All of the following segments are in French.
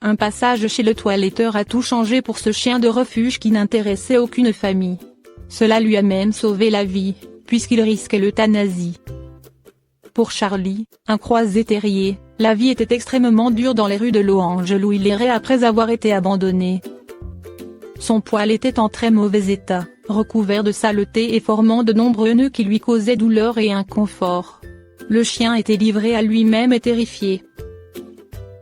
Un passage chez le toiletteur a tout changé pour ce chien de refuge qui n'intéressait aucune famille. Cela lui a même sauvé la vie, puisqu'il risquait l'euthanasie. Pour Charlie, un croisé terrier, la vie était extrêmement dure dans les rues de Los Angeles où il errait après avoir été abandonné. Son poil était en très mauvais état, recouvert de saleté et formant de nombreux nœuds qui lui causaient douleur et inconfort. Le chien était livré à lui-même et terrifié.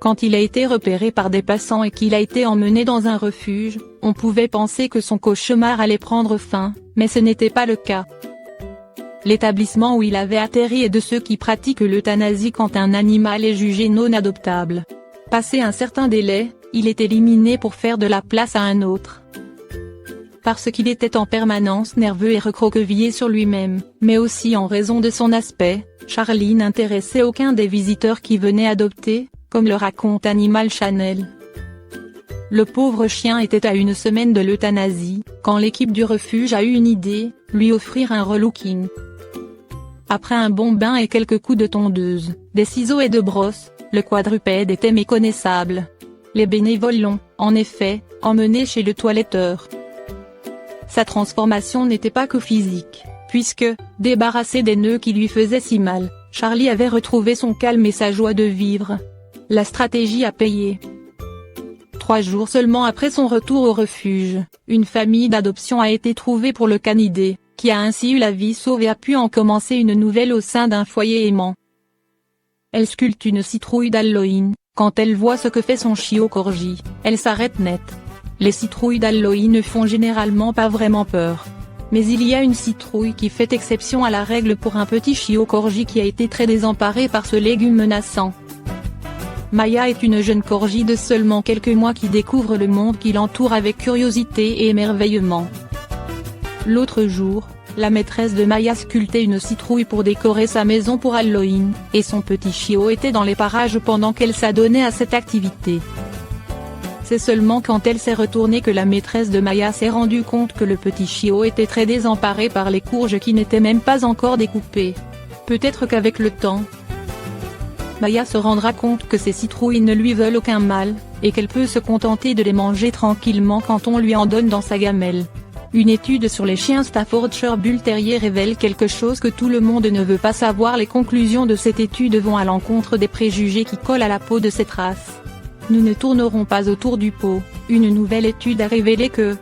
Quand il a été repéré par des passants et qu'il a été emmené dans un refuge, on pouvait penser que son cauchemar allait prendre fin, mais ce n'était pas le cas. L'établissement où il avait atterri est de ceux qui pratiquent l'euthanasie quand un animal est jugé non adoptable. Passé un certain délai, il est éliminé pour faire de la place à un autre. Parce qu'il était en permanence nerveux et recroquevillé sur lui-même, mais aussi en raison de son aspect, Charlie n'intéressait aucun des visiteurs qui venaient adopter, comme le raconte Animal Channel. Le pauvre chien était à une semaine de l'euthanasie, quand l'équipe du refuge a eu une idée, lui offrir un relooking. Après un bon bain et quelques coups de tondeuse, des ciseaux et de brosse, le quadrupède était méconnaissable. Les bénévoles l'ont, en effet, emmené chez le toiletteur. Sa transformation n'était pas que physique, puisque, débarrassé des nœuds qui lui faisaient si mal, Charlie avait retrouvé son calme et sa joie de vivre. La stratégie a payé. 3 jours seulement après son retour au refuge, une famille d'adoption a été trouvée pour le canidé, qui a ainsi eu la vie sauvée et a pu en commencer une nouvelle au sein d'un foyer aimant. Elle sculpte une citrouille d'Halloween. Quand elle voit ce que fait son chiot Corgi, elle s'arrête net. Les citrouilles d'Halloween ne font généralement pas vraiment peur. Mais il y a une citrouille qui fait exception à la règle pour un petit chiot Corgi qui a été très désemparé par ce légume menaçant. Maya est une jeune Corgi de seulement quelques mois qui découvre le monde qui l'entoure avec curiosité et émerveillement. L'autre jour, la maîtresse de Maya sculptait une citrouille pour décorer sa maison pour Halloween, et son petit chiot était dans les parages pendant qu'elle s'adonnait à cette activité. C'est seulement quand elle s'est retournée que la maîtresse de Maya s'est rendue compte que le petit chiot était très désemparé par les courges qui n'étaient même pas encore découpées. Peut-être qu'avec le temps, Maya se rendra compte que ces citrouilles ne lui veulent aucun mal, et qu'elle peut se contenter de les manger tranquillement quand on lui en donne dans sa gamelle. Une étude sur les chiens Staffordshire Bull Terrier révèle quelque chose que tout le monde ne veut pas savoir. Les conclusions de cette étude vont à l'encontre des préjugés qui collent à la peau de cette race. Nous ne tournerons pas autour du pot. Une nouvelle étude a révélé que,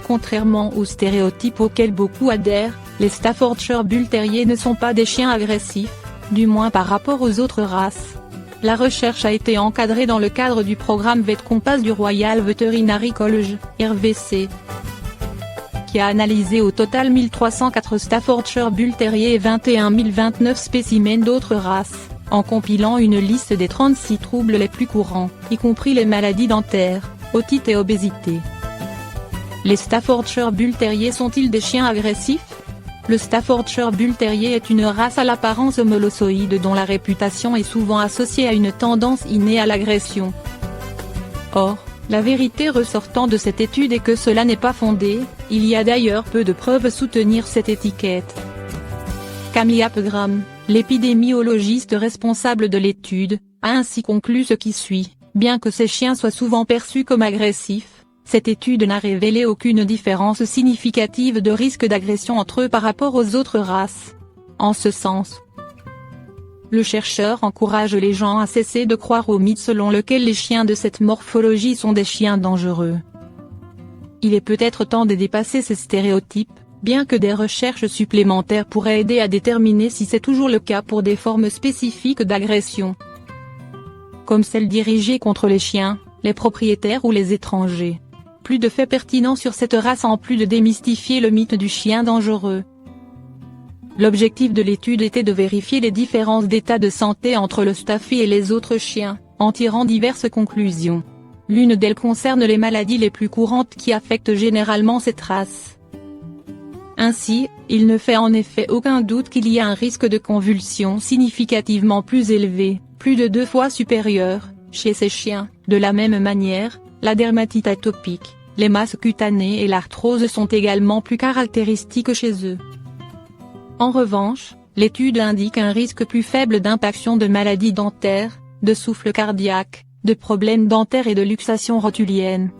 contrairement aux stéréotypes auxquels beaucoup adhèrent, les Staffordshire Bull Terrier ne sont pas des chiens agressifs, du moins par rapport aux autres races. La recherche a été encadrée dans le cadre du programme VetCompass du Royal Veterinary College, RVC, qui a analysé au total 1304 Staffordshire Bull Terrier et 21 029 spécimens d'autres races, en compilant une liste des 36 troubles les plus courants, y compris les maladies dentaires, otite et obésité. Les Staffordshire Bull Terrier sont-ils des chiens agressifs ? Le Staffordshire Bull Terrier est une race à l'apparence molossoïde dont la réputation est souvent associée à une tendance innée à l'agression. Or, la vérité ressortant de cette étude est que cela n'est pas fondé. Il y a d'ailleurs peu de preuves soutenir cette étiquette. Camilla Pegram, l'épidémiologiste responsable de l'étude, a ainsi conclu ce qui suit: bien que ces chiens soient souvent perçus comme agressifs, cette étude n'a révélé aucune différence significative de risque d'agression entre eux par rapport aux autres races. En ce sens, le chercheur encourage les gens à cesser de croire au mythe selon lequel les chiens de cette morphologie sont des chiens dangereux. Il est peut-être temps de dépasser ces stéréotypes, bien que des recherches supplémentaires pourraient aider à déterminer si c'est toujours le cas pour des formes spécifiques d'agression, comme celles dirigées contre les chiens, les propriétaires ou les étrangers. Plus de faits pertinents sur cette race en plus de démystifier le mythe du chien dangereux. L'objectif de l'étude était de vérifier les différences d'état de santé entre le Staffy et les autres chiens, en tirant diverses conclusions. L'une d'elles concerne les maladies les plus courantes qui affectent généralement cette race. Ainsi, il ne fait en effet aucun doute qu'il y a un risque de convulsion significativement plus élevé, plus de 2 fois supérieur, chez ces chiens. De la même manière, la dermatite atopique, les masses cutanées et l'arthrose sont également plus caractéristiques chez eux. En revanche, l'étude indique un risque plus faible d'impaction de maladies dentaires, de souffle cardiaque, de problèmes dentaires et de luxation rotulienne.